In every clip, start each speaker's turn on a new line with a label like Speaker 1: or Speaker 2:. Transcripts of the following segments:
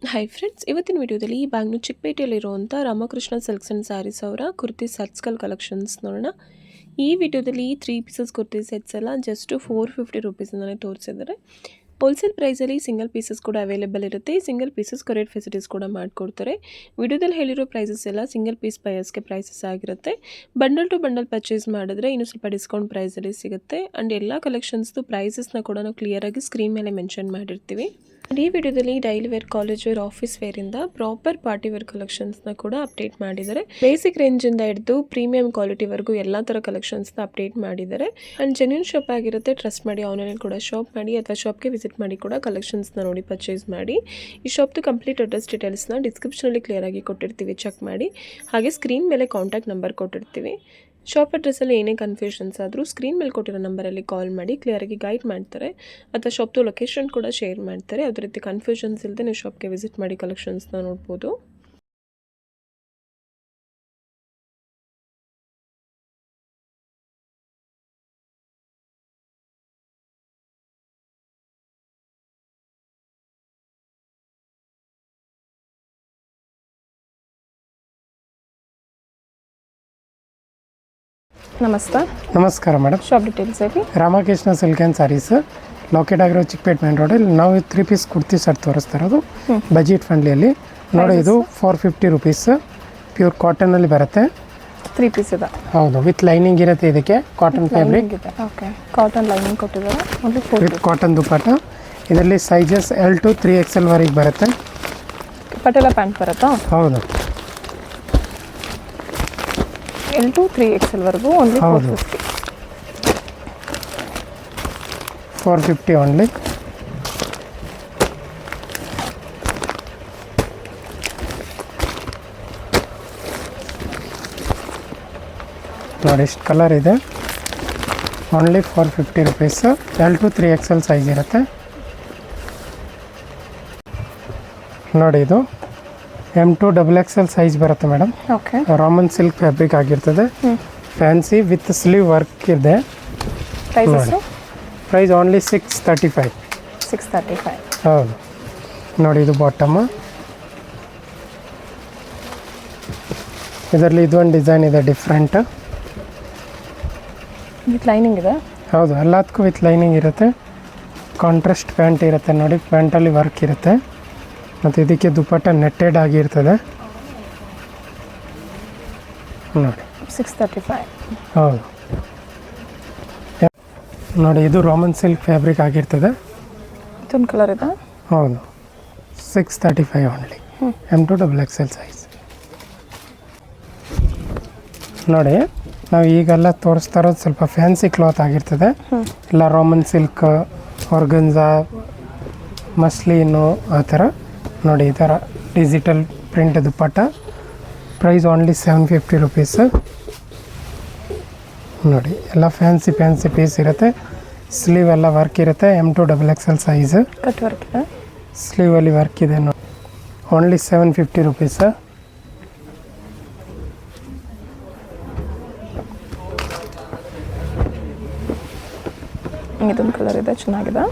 Speaker 1: Hi friends, ಇವತ್ತಿನ ವಿಡಿಯೋದಲ್ಲಿ Bangalore ಚಿಕ್ಕಪೇಟೆಯಲ್ಲಿರುವಂಥ Ramakrishna silks and saris ಅವರ ಕುರ್ತಿ ಸರ್ಚ್ಕಲ್ ಕಲೆಕ್ಷನ್ಸ್ ನೋಡೋಣ. ಈ ವಿಡಿಯೋದಲ್ಲಿ 3 ಪೀಸಸ್ ಕುರ್ತಿ ಸೆಟ್ಸ್ ಎಲ್ಲ ಜಸ್ಟ್ 450 ರುಪೀಸಿಂದಲೇ ತೋರಿಸಿದ್ದಾರೆ. ಹೋಲ್ಸೇಲ್ ಪ್ರೈಸಲ್ಲಿ ಸಿಂಗಲ್ ಪೀಸಸ್ ಕೂಡ ಅವೈಲೇಬಲ್ ಇರುತ್ತೆ. ಸಿಂಗಲ್ ಪೀಸಸ್ ಕೊರಿಯರ್ ಫೆಸಿಲಿಟೀಸ್ ಕೂಡ ಮಾಡಿಕೊಡ್ತಾರೆ. ವಿಡಿಯೋದಲ್ಲಿ ಹೇಳಿರೋ ಪ್ರೈಸಸ್ ಎಲ್ಲ ಸಿಂಗಲ್ ಪೀಸ್ ಬಯರ್ಸ್ಗೆ ಪ್ರೈಸಸ್ ಆಗಿರುತ್ತೆ. ಬಂಡಲ್ ಟು ಬಂಡಲ್ ಪರ್ಚೇಸ್ ಮಾಡಿದ್ರೆ ಇನ್ನೂ ಸ್ವಲ್ಪ ಡಿಸ್ಕೌಂಟ್ ಪ್ರೈಸಲ್ಲಿ ಸಿಗುತ್ತೆ. ಆ್ಯಂಡ್ ಎಲ್ಲ ಕಲೆಕ್ಷನ್ಸ್ದು ಪ್ರೈಸಸ್ನ ಕೂಡ ನಾವು ಕ್ಲಿಯರಾಗಿ ಸ್ಕ್ರೀನ್ ಮೇಲೆ ಮೆನ್ಷನ್ ಮಾಡಿರ್ತೀವಿ. ಈ ವಿಡಿಯೋದಲ್ಲಿ daily wear, college wear, office ವೇರಿಂದ ಪ್ರಾಪರ್ ಪಾರ್ಟಿ ವೇರ್ ಕಲೆಕ್ಷನ್ಸ್ನ ಕೂಡ ಅಪ್ಡೇಟ್ ಮಾಡಿದ್ದಾರೆ. ಬೇಸಿಕ್ ರೇಂಜಿಂದ ಹಿಡಿದು ಪ್ರೀಮಿಯಂ ಕ್ವಾಲಿಟಿವರೆಗೂ ಎಲ್ಲ ಥರ ಕಲೆಕ್ಷನ್ಸ್ನ ಅಪ್ಡೇಟ್ ಮಾಡಿದ್ದಾರೆ. ಆ್ಯಂಡ್ ಜೆನ್ಯೂನ್ ಶಾಪ್ ಆಗಿರುತ್ತೆ. ಟ್ರಸ್ಟ್ ಮಾಡಿ ಆನ್ಲೈನಲ್ಲಿ ಕೂಡ ಶಾಪ್ ಮಾಡಿ ಅಥವಾ ಶಾಪ್ಗೆ ವಿಸಿಟ್ ಮಾಡಿ ಕೂಡ ಕಲೆಕ್ಷನ್ಸ್ನ ನೋಡಿ ಪರ್ಚೇಸ್ ಮಾಡಿ. ಈ ಶಾಪ್ದು ಕಂಪ್ಲೀಟ್ ಅಡ್ರೆಸ್ ಡೀಟೇಲ್ಸ್ನ ಡಿಸ್ಕ್ರಿಪ್ಷನಲ್ಲಿ ಕ್ಲಿಯರಾಗಿ ಕೊಟ್ಟಿರ್ತೀವಿ, ಚೆಕ್ ಮಾಡಿ. ಹಾಗೆ ಸ್ಕ್ರೀನ್ ಮೇಲೆ ಕಾಂಟ್ಯಾಕ್ಟ್ ನಂಬರ್ ಕೊಟ್ಟಿರ್ತೀವಿ. ಶಾಪ್ ಅಡ್ರೆಸ್ಸಲ್ಲಿ ಏನೇ ಕನ್ಫ್ಯೂಷನ್ಸ್ ಆದರೂ ಸ್ಕ್ರೀನ್ ಮೇಲೆ ಕೊಟ್ಟಿರೋ ನಂಬರಲ್ಲಿ ಕಾಲ್ ಮಾಡಿ ಕ್ಲಿಯರಾಗಿ ಗೈಡ್ ಮಾಡ್ತಾರೆ. ಅಥವಾ ಶಾಪ್ದು ಲೊಕೇಶನ್ ಕೂಡ ಶೇರ್ ಮಾಡ್ತಾರೆ. ಯಾವುದೇ ರೀತಿ ಕನ್ಫ್ಯೂಷನ್ಸ್ ಇಲ್ಲದೆ ನೀವು ಶಾಪ್ಗೆ ವಿಸಿಟ್ ಮಾಡಿ ಕಲೆಕ್ಷನ್ಸ್ನ ನೋಡ್ಬೋದು.
Speaker 2: ನಮಸ್ಕಾರ ಮೇಡಮ್.
Speaker 1: ಶಾಪ್ ಡೀಟೇಲ್ಸ್ ಹೇಳಿ.
Speaker 2: Ramakrishna silk and sarees locate ಆಗಿರೋ ಚಿಕ್ಕಪೇಟೆ ಮೇನ್ ರೋಡಲ್ಲಿ ನಾವು 3 ಪೀಸ್ ಕುರ್ತಿ ಸೆಟ್ ತೋರಿಸ್ತಾ ಇರೋದು ಬಜೆಟ್ ಫ್ರೆಂಡ್ಲಿಯಲ್ಲಿ. ನೋಡಿ, ಇದು 450 ರುಪೀಸ್ ಪ್ಯೂರ್ ಕಾಟನಲ್ಲಿ ಬರುತ್ತೆ.
Speaker 1: 3 ಪೀಸ್ ಇದೆ.
Speaker 2: ಹೌದು, ವಿತ್ ಲೈನಿಂಗ್ ಇರುತ್ತೆ. ಇದಕ್ಕೆ cotton fabric.
Speaker 1: Okay, cotton lining ಕೊಟ್ಟಿದ್ದಾರೆ
Speaker 2: ವಿತ್ ಕಾಟನ್ ದುಪ್ಪಟ್ಟ. ಇದರಲ್ಲಿ ಸೈಜಸ್ L to 3XL ವರೆಗೆ ಬರುತ್ತೆ.
Speaker 1: ಪಟೇಲ ಪ್ಯಾಂಟ್ ಬರುತ್ತಾ?
Speaker 2: ಹೌದು,
Speaker 1: L to 3XL ವರೆಗೂ ಓನ್ಲಿ
Speaker 2: 450 ಓನ್ಲಿ. ನೋಡಿ, ಇಷ್ಟು ಕಲರ್ ಇದೆ. Only 450 rupees. L to 3XL size ಇರುತ್ತೆ. ನೋಡಿ, ಇದು M to XXL ಸೈಜ್ ಬರುತ್ತೆ madam.
Speaker 1: Okay,
Speaker 2: Roman silk fabric ಆಗಿರ್ತದೆ. ಫ್ಯಾನ್ಸಿ ವಿತ್ ಸ್ಲೀವ್ ವರ್ಕ್ ಇದೆ. Price only 635. ಹೌದು, ನೋಡಿ, ಇದು ಬಾಟಮ್. ಇದರಲ್ಲಿ ಇದೊಂದು ಡಿಸೈನ್ ಇದೆ ಡಿಫ್ರೆಂಟ್.
Speaker 1: ವಿತ್ ಲೈನಿಂಗ್ ಇದೆ.
Speaker 2: ಹೌದು, ಎಲ್ಲದಕ್ಕೂ ವಿತ್ ಲೈನಿಂಗ್ ಇರುತ್ತೆ. ಕಾಂಟ್ರಾಸ್ಟ್ ಪ್ಯಾಂಟ್ ಇರುತ್ತೆ. ನೋಡಿ, ಪ್ಯಾಂಟಲ್ಲಿ ವರ್ಕ್ ಇರುತ್ತೆ. ಮತ್ತು ಇದಕ್ಕೆ ದುಪ್ಪಟ್ಟ ನೆಟ್ಟೆಡ್ ಆಗಿರ್ತದೆ. ನೋಡಿ,
Speaker 1: 635.
Speaker 2: ಹೌದು, ನೋಡಿ, ಇದು ರಾಮನ್ ಸಿಲ್ಕ್ ಫ್ಯಾಬ್ರಿಕ್ ಆಗಿರ್ತದೆ.
Speaker 1: ಇದೊಂದು ಕಲರ್ ಇದೆ.
Speaker 2: ಹೌದು, 635 only. M to XXL size. ನೋಡಿ, ನಾವು ಈಗೆಲ್ಲ ತೋರಿಸ್ತಾ ಇರೋದು ಸ್ವಲ್ಪ ಫ್ಯಾನ್ಸಿ ಕ್ಲಾತ್ ಆಗಿರ್ತದೆ. ಎಲ್ಲ ರಾಮನ್ ಸಿಲ್ಕ್, ಆರ್ಗನ್ಜಾ, ಮಸ್ಲಿನು ಆ ಥರ. ನೋಡಿ, ಈ ಥರ digital print dupatta. Price only 750 rupees. ನೋಡಿ, ಎಲ್ಲ ಫ್ಯಾನ್ಸಿ ಪೀಸ್ ಇರುತ್ತೆ. ಸ್ಲೀವ್ ಎಲ್ಲ ವರ್ಕ್ ಇರುತ್ತೆ. M to XXL size.
Speaker 1: Cut work ಇದೆ.
Speaker 2: ಸ್ಲೀವಲ್ಲಿ ವರ್ಕ್ ಇದೆ. ನೋಡಿ, ಓನ್ಲಿ 750 ರುಪೀಸ್.
Speaker 1: ಇದೊಂದು ಕಲರ್ ಇದೆ, ಚೆನ್ನಾಗಿದೆ.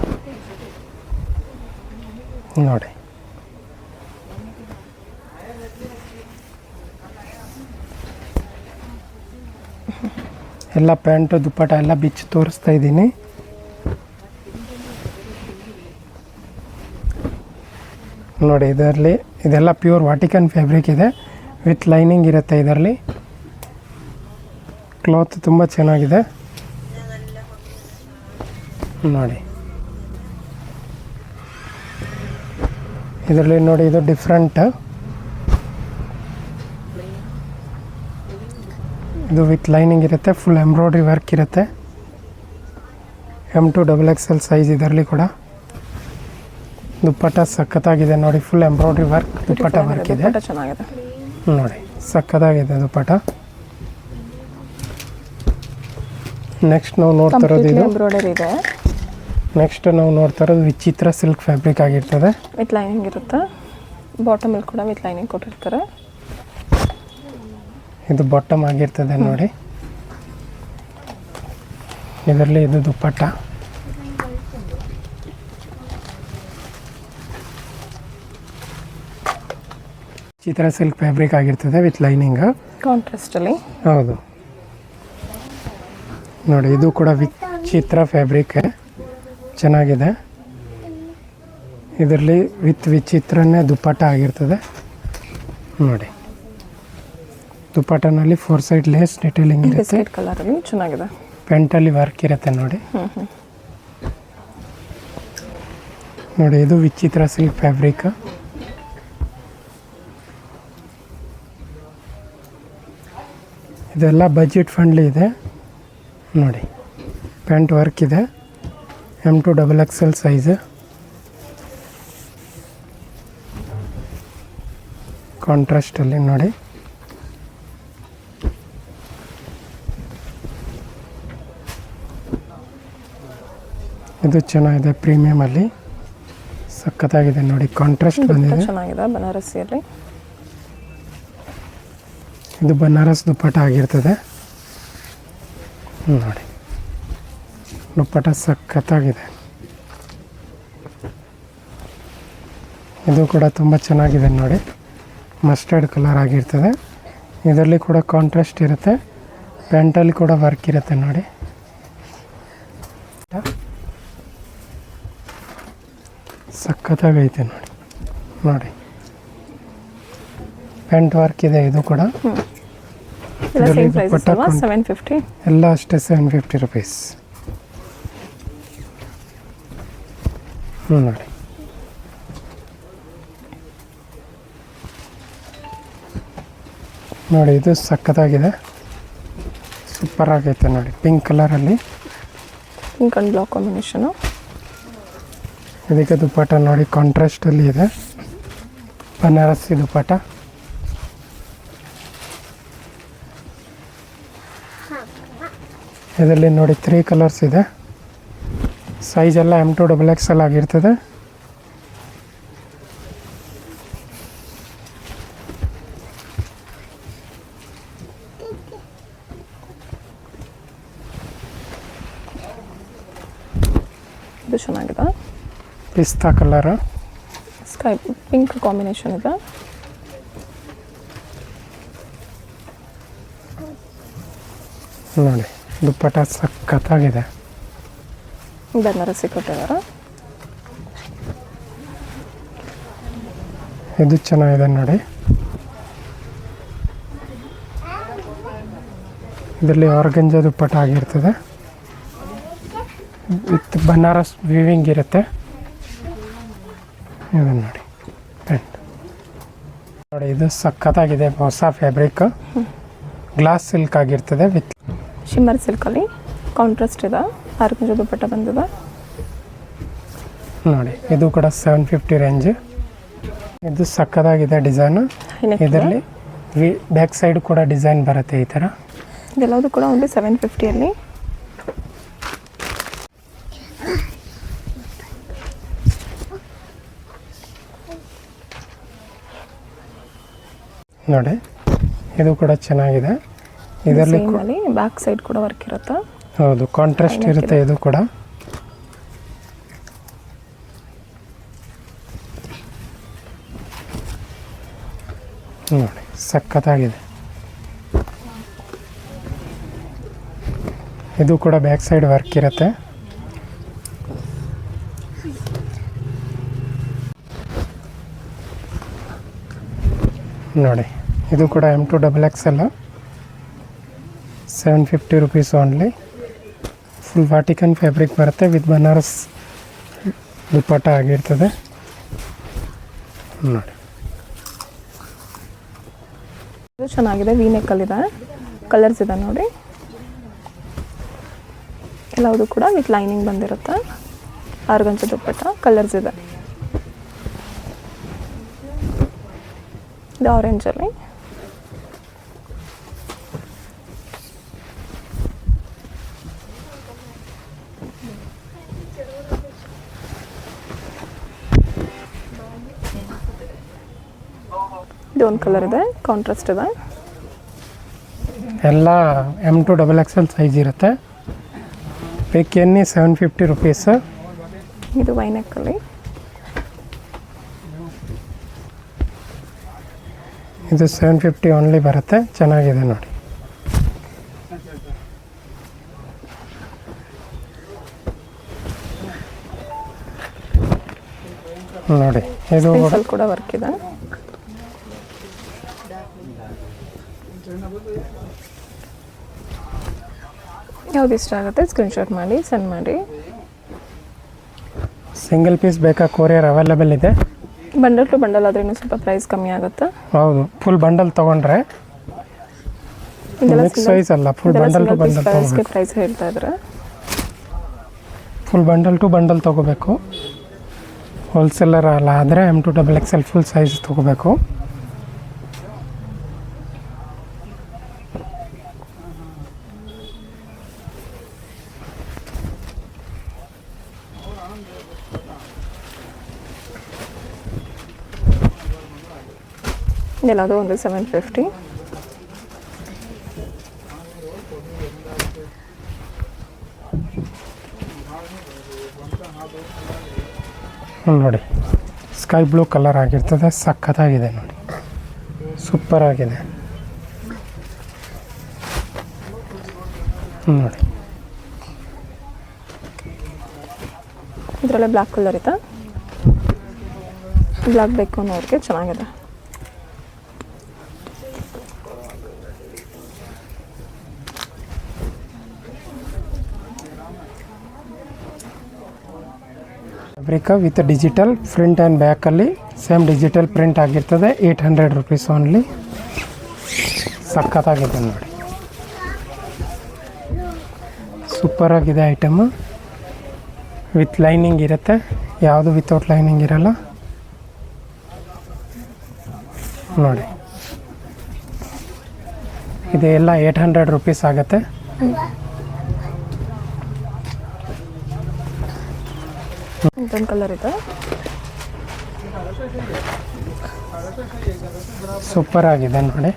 Speaker 2: ನೋಡಿ, ಎಲ್ಲ ಪ್ಯಾಂಟು ದುಪ್ಪಟ್ಟ ಎಲ್ಲ ಬಿಚ್ಚಿ ತೋರಿಸ್ತಾ ಇದ್ದೀನಿ. ನೋಡಿ, ಇದರಲ್ಲಿ ಇದೆಲ್ಲ ಪ್ಯೂರ್ ವಾಟಿಕನ್ ಫ್ಯಾಬ್ರಿಕ್ ಇದೆ. ವಿತ್ ಲೈನಿಂಗ್ ಇರುತ್ತೆ. ಇದರಲ್ಲಿ ಕ್ಲಾತ್ ತುಂಬ ಚೆನ್ನಾಗಿದೆ. ನೋಡಿ, ಇದರಲ್ಲಿ ನೋಡಿ, ಇದು ಡಿಫ್ರೆಂಟ್. ಇದು ವಿತ್ ಲೈನಿಂಗ್ ಇರುತ್ತೆ. ಫುಲ್ ಎಂಬ್ರಾಯ್ಡ್ರಿ ವರ್ಕ್ ಇರುತ್ತೆ. M to XXL size. ಇದರಲ್ಲಿ ಕೂಡ ದುಪ್ಪಟ್ಟ ಸಖತ್ತಾಗಿದೆ. ನೋಡಿ, ಫುಲ್ ಎಂಬ್ರಾಯ್ಡ್ರಿ ವರ್ಕ್ ದುಪ್ಪಟ್ಟ ವರ್ಕ್ ಇದೆ.
Speaker 1: ಚೆನ್ನಾಗಿದೆ.
Speaker 2: ನೋಡಿ, ಸಖತ್ತಾಗಿದೆ ದುಪ್ಪಟ್ಟ. ನೆಕ್ಸ್ಟ್ ನಾವು ನೋಡ್ತಾ ಇರೋದು ಇದು
Speaker 1: ಎಂಬ್ರಾಯ್ಡರಿ ಇದೆ.
Speaker 2: ನೆಕ್ಸ್ಟ್ ನಾವು ನೋಡ್ತಾ ಇರೋದು ವಿಚಿತ್ರ ಸಿಲ್ಕ್ ಫ್ಯಾಬ್ರಿಕ್ ಆಗಿರ್ತದೆ.
Speaker 1: ವಿತ್ ಲೈನಿಂಗ್ ಇರುತ್ತೆ. ಬಾಟಮಲ್ಲಿ ಕೂಡ ವಿತ್ ಲೈನಿಂಗ್ ಕೊಟ್ಟಿರ್ತಾರೆ.
Speaker 2: ಇದು ಬಾಟಮ್ ಆಗಿರ್ತದೆ. ನೋಡಿ, ಇದರಲ್ಲಿ ಇದು ದುಪ್ಪಟ್ಟ. ಚಿತ್ರ ಸಿಲ್ಕ್ ಫ್ಯಾಬ್ರಿಕ್ ಆಗಿರ್ತದೆ ವಿತ್ ಲೈನಿಂಗ್.
Speaker 1: ಕಾಂಟ್ರಾಸ್ಟಲ್ಲಿ.
Speaker 2: ಹೌದು ನೋಡಿ, ಇದು ಕೂಡ ವಿಚಿತ್ರ ಫ್ಯಾಬ್ರಿಕ್ ಚೆನ್ನಾಗಿದೆ. ಇದರಲ್ಲಿ ವಿಚಿತ್ರನೇ ದುಪ್ಪಟ್ಟ ಆಗಿರ್ತದೆ ನೋಡಿ. ದುಪ್ಪಟ್ಟನಲ್ಲಿ 4 ಸೈಡ್ ಲೇಸ್ ಡಿಟೇಲಿಂಗ್ ಇರುತ್ತೆ.
Speaker 1: ಬಿಸ್ಕೆಟ್ ಕಲರಲ್ಲಿ ಚೆನ್ನಾಗಿದೆ.
Speaker 2: ಪೆಂಟಲ್ಲಿ ವರ್ಕ್ ಇರುತ್ತೆ ನೋಡಿ. ನೋಡಿ, ಇದು ವಿಚಿತ್ರ ಸಿಲ್ಕ್ ಫ್ಯಾಬ್ರಿಕ್. ಇದೆಲ್ಲ ಬಜೆಟ್ ಫ್ರೆಂಡ್ಲಿ ಇದೆ ನೋಡಿ. ಪ್ಯಾಂಟ್ ವರ್ಕ್ ಇದೆ, M2 XXL ಸೈಜ್. ಕಾಂಟ್ರಾಸ್ಟಲ್ಲಿ ನೋಡಿ. ಇದು ಚೆನ್ನಾಗಿದೆ, ಪ್ರೀಮಿಯಮಲ್ಲಿ ಸಖತ್ತಾಗಿದೆ ನೋಡಿ. ಕಾಂಟ್ರಾಸ್ಟ್ ಬಂದಿದೆ,
Speaker 1: ಚೆನ್ನಾಗಿದೆ. ಬನಾರಸಿಯಲ್ಲಿ
Speaker 2: ಇದು ಬನಾರಸ್ ದುಪ್ಪಟ್ಟ ಆಗಿರ್ತದೆ ನೋಡಿ. ದುಪ್ಪಟ್ಟ ಸಖತ್ತಾಗಿದೆ. ಇದು ಕೂಡ ತುಂಬ ಚೆನ್ನಾಗಿದೆ ನೋಡಿ. ಮಸ್ಟರ್ಡ್ ಕಲರ್ ಆಗಿರ್ತದೆ. ಇದರಲ್ಲಿ ಕೂಡ ಕಾಂಟ್ರಾಸ್ಟ್ ಇರುತ್ತೆ, ಪ್ಯಾಂಟಲ್ಲಿ ಕೂಡ ವರ್ಕ್ ಇರುತ್ತೆ ನೋಡಿ. ಸಖತ್ತಾಗೈತೆ ನೋಡಿ. ನೋಡಿ, ಪ್ಯಾಂಟ್ ವರ್ಕ್ ಇದೆ. ಇದು ಕೂಡ ದುಪ್ಪಟ್ಟ
Speaker 1: 750.
Speaker 2: ಎಲ್ಲ ಅಷ್ಟೇ 750 ರುಪೀಸ್. ನೋಡಿ, ನೋಡಿ ಇದು ಸಖತ್ತಾಗಿದೆ, ಸೂಪರ್ ಆಗೈತೆ ನೋಡಿ. ಪಿಂಕ್ ಕಲರಲ್ಲಿ,
Speaker 1: ಪಿಂಕ್ ಆ್ಯಂಡ್ ಬ್ಲಾಕ್ ಕಾಂಬಿನೇಷನು.
Speaker 2: ಇದಕ್ಕೆ ದುಪ್ಪಟ್ಟ ನೋಡಿ ಕಾಂಟ್ರಾಸ್ಟಲ್ಲಿ ಇದೆ, ಬನಾರಸಿ ದುಪ್ಪಟ್ಟ. ಇದರಲ್ಲಿ ನೋಡಿ 3 ಕಲರ್ಸ್ ಇದೆ. ಸೈಜ್ ಎಲ್ಲ M2 XXL ಆಗಿರ್ತದೆ.
Speaker 1: ಇದು ಚೆನ್ನಾಗಿದೆ,
Speaker 2: ಪಿಸ್ತಾ ಕಲರ್,
Speaker 1: ಸ್ಕೈ ಪಿಂಕ್ ಕಾಂಬಿನೇಷನ್ ಇದೆ.
Speaker 2: ನೋಡಿ, ದುಪ್ಪಟ್ಟ ಸಖತ್ತಾಗಿದೆ.
Speaker 1: ಬನಾರಸಿ ಕೊಟ್ಟಿದ್ದಾರೆ.
Speaker 2: ಇದು ಚೆನ್ನಾಗಿದೆ ನೋಡಿ. ಇದರಲ್ಲಿ ಆರ್ಗಂಜಾ ದುಪ್ಪಟ್ಟ ಆಗಿರ್ತದೆ, ವಿತ್ ಬನಾರಸ್ ವೀವಿಂಗ್ ಇರುತ್ತೆ. ಇದು ನೋಡಿ ಪ್ಯಾಂಟ್ ನೋಡಿ, ಇದು ಸಖತ್ತಾಗಿದೆ. ಹೊಸ ಫ್ಯಾಬ್ರಿಕ್, ಗ್ಲಾಸ್ ಸಿಲ್ಕ್ ಆಗಿರ್ತದೆ ವಿತ್
Speaker 1: ಶಿಮ್ಮರ್ ಸಿಲ್ಕಲ್ಲಿ ಕಾಂಟ್ರಾಸ್ಟ್ ಇದೆ. ಆರ್ಗಂಜಾ ದುಪ್ಪಟ್ಟ ಬಂದಿದೆ
Speaker 2: ನೋಡಿ. ಇದು ಕೂಡ 750 ರೇಂಜ್. ಇದು ಸಖತ್ತಾಗಿದೆ ಡಿಸೈನು. ಇದರಲ್ಲಿ ಬ್ಯಾಕ್ ಸೈಡ್ ಕೂಡ ಡಿಸೈನ್ ಬರುತ್ತೆ ಈ ಥರ.
Speaker 1: ಇದೆಲ್ಲದು ಕೂಡ ಒಂದು 750ಅಲ್ಲಿ.
Speaker 2: ನೋಡಿ, ಇದು ಕೂಡ ಚೆನ್ನಾಗಿದೆ. ಇದರಲ್ಲಿ
Speaker 1: ಬ್ಯಾಕ್ ಸೈಡ್ ಕೂಡ ವರ್ಕ್ ಇರುತ್ತೆ.
Speaker 2: ಹೌದು, ಕಾಂಟ್ರಾಸ್ಟ್ ಇರುತ್ತೆ. ಇದು ಕೂಡ ನೋಡಿ ಸಖತ್ತಾಗಿದೆ. ಇದು ಕೂಡ ಬ್ಯಾಕ್ ಸೈಡ್ ವರ್ಕ್ ಇರುತ್ತೆ. ನೋಡಿ, ಇದು ಕೂಡ M2 XXL 750 rupees only. Full Vatican fabric ಬರುತ್ತೆ ವಿತ್ ಬನಾರಸ್ ದುಪ್ಪಟ್ಟ ಆಗಿರ್ತದೆ ನೋಡಿ.
Speaker 1: ಇದು ಚೆನ್ನಾಗಿದೆ, ವಿ ನೆಕ್ಕಲ್ಲಿದೆ. ಕಲರ್ಸ್ ಇದೆ ನೋಡಿ. ಎಲ್ಲವುದು ಕೂಡ ವಿತ್ ಲೈನಿಂಗ್ ಬಂದಿರುತ್ತೆ. ಆರ್ಗಂಜಾ ದುಪ್ಪಟ್ಟ, ಕಲರ್ಸ್ ಇದೆ. ಇದು ಆರೆಂಜಲ್ಲಿ. ಇದು ಒಂದು ಕಲರ್ ಇದೆ, ಕಾಂಟ್ರಾಸ್ಟ್ ಇದೆ.
Speaker 2: ಎಲ್ಲ M2 XXL ಸೈಜ್ ಇರುತ್ತೆ. ಬೇಕೆನ್ನಿ 750 ರುಪೀಸ್.
Speaker 1: ಇದು ವೈನೆಕ್ಕಲ್ಲಿ.
Speaker 2: ಇದು 750 ಓನ್ಲಿ ಬರುತ್ತೆ. ಚೆನ್ನಾಗಿದೆ ನೋಡಿ. ನೋಡಿ ಇದು
Speaker 1: ಕೂಡ ವರ್ಕ್ ಇದೆ. ಯಾವ್ದು ಇಷ್ಟ ಆಗುತ್ತೆ ಸ್ಕ್ರೀನ್ಶಾಟ್ ಮಾಡಿ ಸೆಂಡ್ ಮಾಡಿ.
Speaker 2: ಸಿಂಗಲ್ ಪೀಸ್ ಬೇಕಾ ಕೊರಿಯರ್ ಅವೈಲೇಬಲ್ ಇದೆ.
Speaker 1: ಬಂಡಲ್ ಟು ಬಂಡಲ್ ಆದರೆ ಇನ್ನೂ ಸ್ವಲ್ಪ ಪ್ರೈಸ್ ಕಮ್ಮಿ ಆಗುತ್ತೆ.
Speaker 2: ಹೌದು, ಫುಲ್ ಬಂಡಲ್ ತೊಗೊಂಡ್ರೆ ಮಿಕ್ಸ್ ಸೈಜ್ ಅಲ್ಲ, ಫುಲ್ ಬಂಡಲ್ ಟು ಬಂಡಲ್ ತೊಗೋಬೇಕು.
Speaker 1: ಪ್ರೈಸ್ ಹೇಳ್ತಾ ಇದ್ರೆ
Speaker 2: ಫುಲ್ ಬಂಡಲ್ ಟು ಬಂಡಲ್ ತೊಗೋಬೇಕು. ಹೋಲ್ಸೇಲರ್ ಅಲ್ಲ ಆದರೆ M2 XXL ಫುಲ್ ಸೈಜ್ ತೊಗೋಬೇಕು.
Speaker 1: ಎಲ್ಲದು ಒಂದು 750.
Speaker 2: ನೋಡಿ ಸ್ಕೈ ಬ್ಲೂ ಕಲರ್ ಆಗಿರ್ತದೆ, ಸಖತ್ತಾಗಿದೆ ನೋಡಿ, ಸೂಪರ್ ಆಗಿದೆ ನೋಡಿ.
Speaker 1: ಇದರಲ್ಲೇ ಬ್ಲ್ಯಾಕ್ ಕಲರ್ ಇದೆ, ಬ್ಲ್ಯಾಕ್ ಬೇಕು ಅನ್ನೋರಿಗೆ ಚೆನ್ನಾಗಿದೆ.
Speaker 2: Fabric with digital front and ಬ್ಯಾಕಲ್ಲಿ ಸೇಮ್ ಡಿಜಿಟಲ್ ಪ್ರಿಂಟ್ ಆಗಿರ್ತದೆ. 800 ರುಪೀಸ್ ಓನ್ಲಿ. ಸಖತ್ತಾಗಿದೆ ನೋಡಿ, ಸೂಪರ್ ಆಗಿದೆ ಐಟಮು. ವಿತ್ ಲೈನಿಂಗ್ ಇರುತ್ತೆ, ಯಾವುದು ವಿತೌಟ್ ಲೈನಿಂಗ್ ಇರಲ್ಲ ನೋಡಿ. ಇದೆಲ್ಲ 800 ರುಪೀಸ್ ಆಗುತ್ತೆ.
Speaker 1: ಇದೊಂದು ಕಲರ್ ಇದೆ,
Speaker 2: ಸೂಪರ್ ಆಗಿದೆ ನೋಡಿ.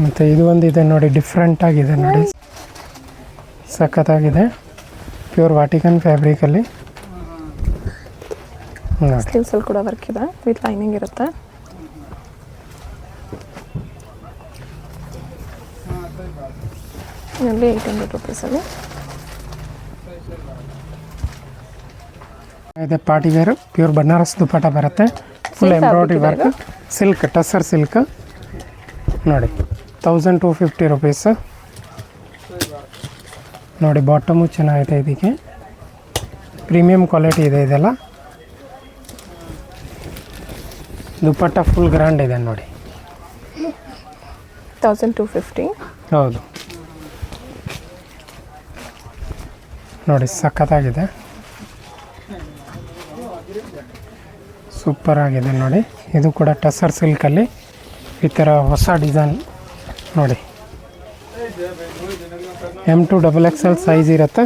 Speaker 2: ಮತ್ತು ಇದು ಒಂದಿದೆ ನೋಡಿ, ಡಿಫ್ರೆಂಟ್ ಆಗಿದೆ ನೋಡಿ, ಸಖತ್ತಾಗಿದೆ. ಪ್ಯೂರ್ ವಾಟಿಕನ್ ಫ್ಯಾಬ್ರಿಕಲ್ಲಿ ನೋಡಿ.
Speaker 1: ಸ್ಲೀವ್ಸಲ್ಲಿ ಕೂಡ ವರ್ಕ್ ಇದೆ, ವಿತ್ ಲೈನಿಂಗ್ ಇರುತ್ತೆ. ಇಲ್ಲಿ 800 ರುಪೀಸಲ್ಲಿ
Speaker 2: ಇದೆ. ಪಾರ್ಟಿ ವೇರ್ ಪ್ಯೂರ್ ಬನಾರಸ್ ದುಪ್ಪಟ್ಟ ಬರುತ್ತೆ, full embroidery work, silk tussar silk ನೋಡಿ. 1250 ರುಪೀಸ್ ನೋಡಿ. ಬಾಟಮು ಚೆನ್ನಾಗಿದೆ, ಇದಕ್ಕೆ ಪ್ರೀಮಿಯಂ ಕ್ವಾಲಿಟಿ ಇದೆ. ಇದೆಲ್ಲ ದುಪ್ಪಟ್ಟ ಫುಲ್ ಗ್ರ್ಯಾಂಡ್ ಇದೆ ನೋಡಿ.
Speaker 1: 1250.
Speaker 2: ಹೌದು ನೋಡಿ, ಸಖತ್ತಾಗಿದೆ, ಸೂಪರ್ ಆಗಿದೆ ನೋಡಿ. ಇದು ಕೂಡ ಟಸರ್ ಸಿಲ್ಕಲ್ಲಿ ಈ ಥರ ಹೊಸ ಡಿಸೈನ್ ನೋಡಿ. M2 XXL ಸೈಜ್ ಇರುತ್ತೆ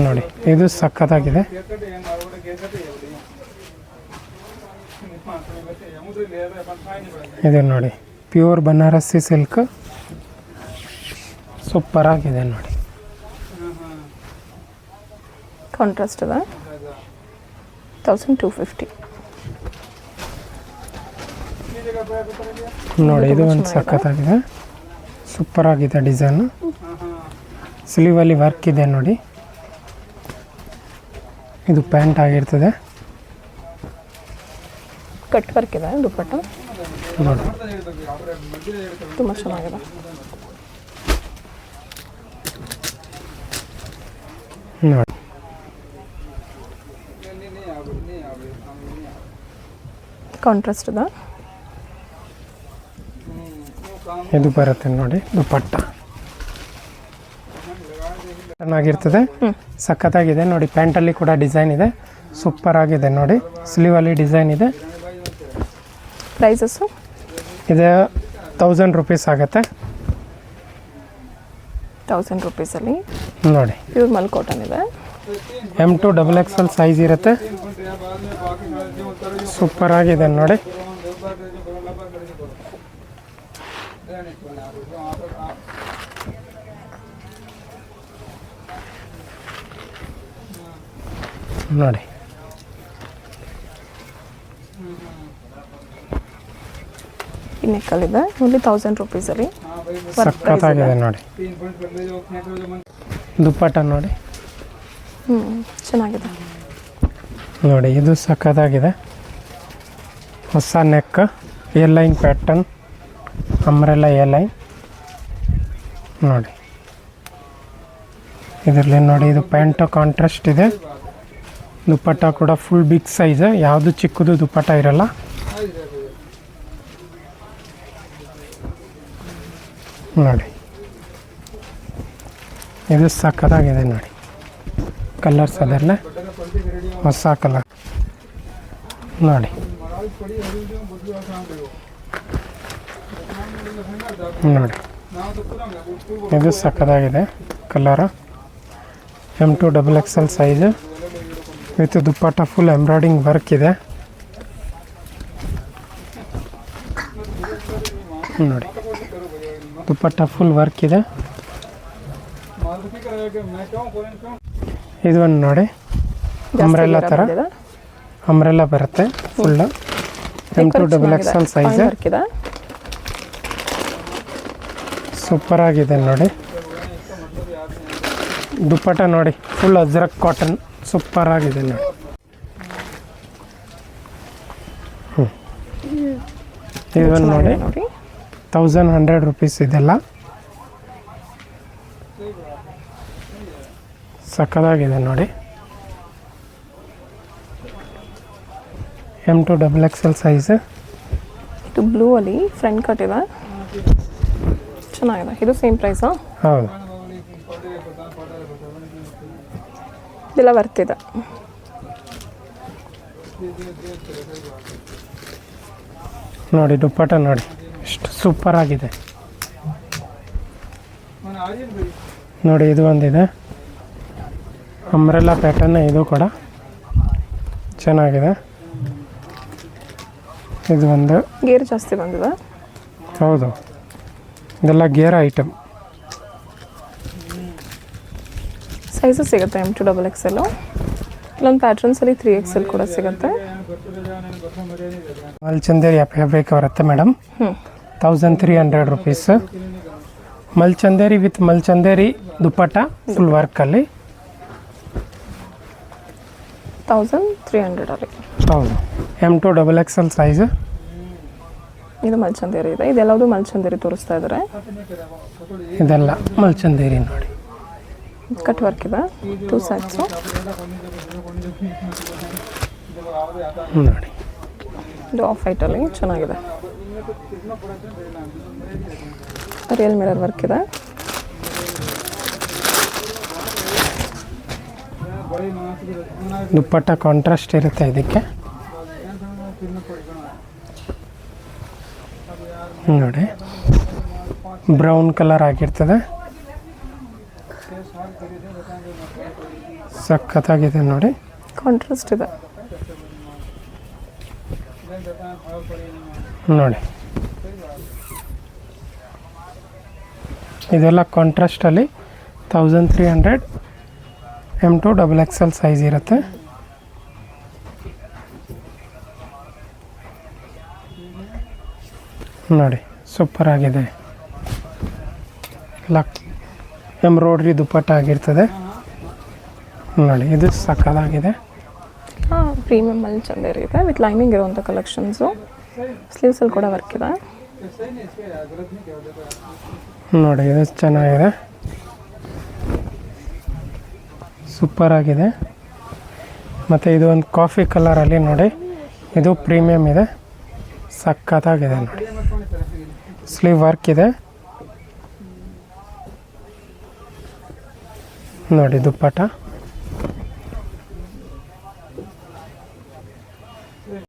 Speaker 2: ನೋಡಿ. ಇದು ಸಖತ್ತಾಗಿದೆ. ಇದು ನೋಡಿ, ಪ್ಯೂರ್ ಬನಾರಸಿ ಸಿಲ್ಕ್, ಸೂಪರ್ ಆಗಿದೆ ನೋಡಿ.
Speaker 1: ಕಾಂಟ್ರಾಸ್ಟ್ ಇದೆ, 1250
Speaker 2: ನೋಡಿ. ಇದು ಒಂದು ಸಖತ್ತಾಗಿದೆ, ಸೂಪರ್ ಆಗಿದೆ ಡಿಸೈನು. ಸ್ಲೀವಲ್ಲಿ ವರ್ಕ್ ಇದೆ ನೋಡಿ. ಇದು ಪ್ಯಾಂಟ್ ಆಗಿರ್ತದೆ,
Speaker 1: ಕಟ್ ವರ್ಕ್ ಇದೆ ದುಪ್ಪಟ್ಟ
Speaker 2: ನೋಡಿ.
Speaker 1: ತುಂಬ ಚೆನ್ನಾಗಿದೆ.
Speaker 2: ನೋಡಿ
Speaker 1: ಕಾಂಟ್ರಾಸ್ಟ್ ಇದೆ,
Speaker 2: ಇದು ಬರುತ್ತೆ ನೋಡಿ ದುಪ್ಪಟ್ಟ, ಚೆನ್ನಾಗಿರ್ತದೆ, ಸಖತ್ತಾಗಿದೆ ನೋಡಿ. ಪ್ಯಾಂಟಲ್ಲಿ ಕೂಡ ಡಿಸೈನ್ ಇದೆ, ಸೂಪರ್ ಆಗಿದೆ ನೋಡಿ. ಸ್ಲೀವಲ್ಲಿ ಡಿಸೈನ್ ಇದೆ.
Speaker 1: ಪ್ರೈಸಸ್ಸು
Speaker 2: ಇದು 1000 ರುಪೀಸ್ ಆಗುತ್ತೆ.
Speaker 1: 1000 ರುಪೀಸಲ್ಲಿ
Speaker 2: ನೋಡಿ.
Speaker 1: ಪ್ಯೂರ್ ಮಲ್ ಕಾಟನ್ ಇದೆ,
Speaker 2: M2 XXL ಸೈಜ್ ಇರುತ್ತೆ, ಸೂಪರ್ ಆಗಿದೆ ನೋಡಿ. ನೋಡಿ
Speaker 1: ಈ ನೆಕ್ಕಲ್ಲಿದೆ ಓನ್ಲಿ 1000 ರುಪೀಸಲ್ಲಿ.
Speaker 2: ಸಖತ್ತಾಗಿದೆ ನೋಡಿ. ದುಪ್ಪಟ್ಟ ನೋಡಿ.
Speaker 1: ಚೆನ್ನಾಗಿದೆ
Speaker 2: ನೋಡಿ, ಇದು ಸಖತ್ತಾಗಿದೆ. ಹೊಸ neck, air line pattern, umbrella air line ನೋಡಿ. ಇದರಲ್ಲಿ ನೋಡಿ, ಇದು ಪ್ಯಾಂಟ್ ಕಾಂಟ್ರಾಸ್ಟ್ ಇದೆ. ದುಪ್ಪಟ್ಟ ಕೂಡ ಫುಲ್ ಬಿಗ್ ಸೈಜ್, ಯಾವುದು ಚಿಕ್ಕದು ದುಪ್ಪಟ್ಟ ಇರಲ್ಲ. ನೋಡಿ, ಇದು ಸಖತ್ತಾಗಿದೆ ನೋಡಿ. ಕಲರ್ಸ್ ಅದರಲ್ಲೇ ಹೊಸ ಕಲರ್ ನೋಡಿ. ನೋಡಿ, ಇದು ಸಖತ್ತಾಗಿದೆ colour. M2XXL size with dupatta full embroidering work ಇದೆ ನೋಡಿ. ದುಪ್ಪಟ್ಟ ಫುಲ್ ವರ್ಕ್ ಇದೆ. ಇದು ಒಂದು ನೋಡಿ, ಅಂಬ್ರೆಲಾ ಥರ ಅಂಬ್ರೆಲಾ ಬರುತ್ತೆ ಫುಲ್. M2XXL ಸೈಜ್ ಸೂಪರ್ ಆಗಿದೆ ನೋಡಿ. ದುಪ್ಪಟ್ಟ ನೋಡಿ, ಫುಲ್ ಅಜ್ರಕ್ ಕಾಟನ್, ಸೂಪರ್ ಆಗಿದೆ ನೋಡಿ. ಇದನ್ನು ನೋಡಿ, 1100 ರುಪೀಸ್ ಇದೆಲ್ಲ. ಸಕ್ಕದಾಗಿದೆ ನೋಡಿ. M2XXL size.
Speaker 1: ಇದು ಬ್ಲೂ ಅಲ್ಲಿ ಫ್ರಂಟ್ ಕಟ್ ಇದೆ, ಚೆನ್ನಾಗಿದೆ. ಇದು ಸೇಮ್ ಪ್ರೈಸಾ?
Speaker 2: ಹೌದು,
Speaker 1: ಇದೆಲ್ಲ ಬರ್ತಿದೆ.
Speaker 2: ನೋಡಿ ದುಪ್ಪಟ್ಟ ನೋಡಿ, ಎಷ್ಟು ಸೂಪರ್ ಆಗಿದೆ ನೋಡಿ. ಇದು ಒಂದಿದೆ ಅಂಬ್ರೆಲಾ ಪ್ಯಾಟರ್ನ್, ಇದು ಕೂಡ ಚೆನ್ನಾಗಿದೆ. ಇದು ಒಂದು
Speaker 1: ಗೇರ್ ಜಾಸ್ತಿ ಬಂದಿದೆ.
Speaker 2: ಹೌದು, ಇದೆಲ್ಲ ಗೇರ್ ಐಟಮ್.
Speaker 1: ಸೈಜಸ್ ಸಿಗುತ್ತೆ M2XXL. ಇಲ್ಲೊಂದು ಪ್ಯಾಟ್ರನ್ಸಲ್ಲಿ 3XL ಕೂಡ ಸಿಗುತ್ತೆ.
Speaker 2: ಮಲ್ಚಂದೇರಿ ಫ್ಯಾಬ್ರಿಕ್ ಬರುತ್ತೆ madam. 1300 rupees. Mulchanderi with Mulchanderi dupatta full ವರ್ಕಲ್ಲಿ
Speaker 1: 1300 ಅಲ್ಲಿ.
Speaker 2: ಹೌದು, M2XXL ಸೈಜ್.
Speaker 1: ಇದು ಮಲ್ಚಂದೇರಿ ಇದೆ. ಇದೆಲ್ಲದು ಮಲ್ಚಂದೇರಿ ತೋರಿಸ್ತಾ ಇದ್ದಾರೆ.
Speaker 2: ಇದೆಲ್ಲ ಮಲ್ಚಂದೇರಿ ನೋಡಿ.
Speaker 1: ಕಟ್ ವರ್ಕ್ ಇದೆ, 2 ಸೈಡ್ಸು
Speaker 2: ನೋಡಿ.
Speaker 1: ಇದು ಆಫ್ ವೈಟಲ್ಲಿ ಚೆನ್ನಾಗಿದೆ. ರಿಯಲ್ ಮಿರರ್ ವರ್ಕ್ ಇದೆ.
Speaker 2: ದುಪ್ಪಟ್ಟ ಕಾಂಟ್ರಾಸ್ಟ್ ಇರುತ್ತೆ ಇದಕ್ಕೆ ನೋಡಿ. ಬ್ರೌನ್ ಕಲರ್ ಆಗಿರ್ತದೆ, ಸಖತ್ತಾಗಿದೆ ನೋಡಿ.
Speaker 1: ಕಾಂಟ್ರಾಸ್ಟ್ ಇದೆ
Speaker 2: ನೋಡಿ. ಇದೆಲ್ಲ ಕಾಂಟ್ರಾಸ್ಟಲ್ಲಿ 1300. M2XXL ಸೈಜ್ ಇರುತ್ತೆ. ನೋಡಿ, ಸೂಪರ್ ಆಗಿದೆ. ಎಂಬ್ರಾಯ್ಡ್ರಿ ದುಪ್ಪಟ್ಟ ಆಗಿರ್ತದೆ ನೋಡಿ. ಇದು ಸಕ್ಕತ್ತಾಗಿದೆ.
Speaker 1: ಪ್ರೀಮಿಯಮ್ ಮಲ್ಚಂದೇರಿ ಇದೆ ವಿತ್ ಲೈನಿಂಗ್ ಇರುವಂಥ ಕಲೆಕ್ಷನ್ಸು. ಸ್ಲೀವ್ಸಲ್ಲಿ ಕೂಡ ವರ್ಕ್ ಇದೆ
Speaker 2: ನೋಡಿ. ಇದು ಚೆನ್ನಾಗಿದೆ, ಸೂಪರ್ ಆಗಿದೆ. ಮತ್ತು ಇದು ಒಂದು ಕಾಫಿ ಕಲರಲ್ಲಿ ನೋಡಿ, ಇದು ಪ್ರೀಮಿಯಮ್ ಇದೆ, ಸಖತ್ತಾಗಿದೆ ನೋಡಿ. ಸ್ಲೀವ್ ವರ್ಕ್ ಇದೆ ನೋಡಿ. ದುಪ್ಪಟ್ಟ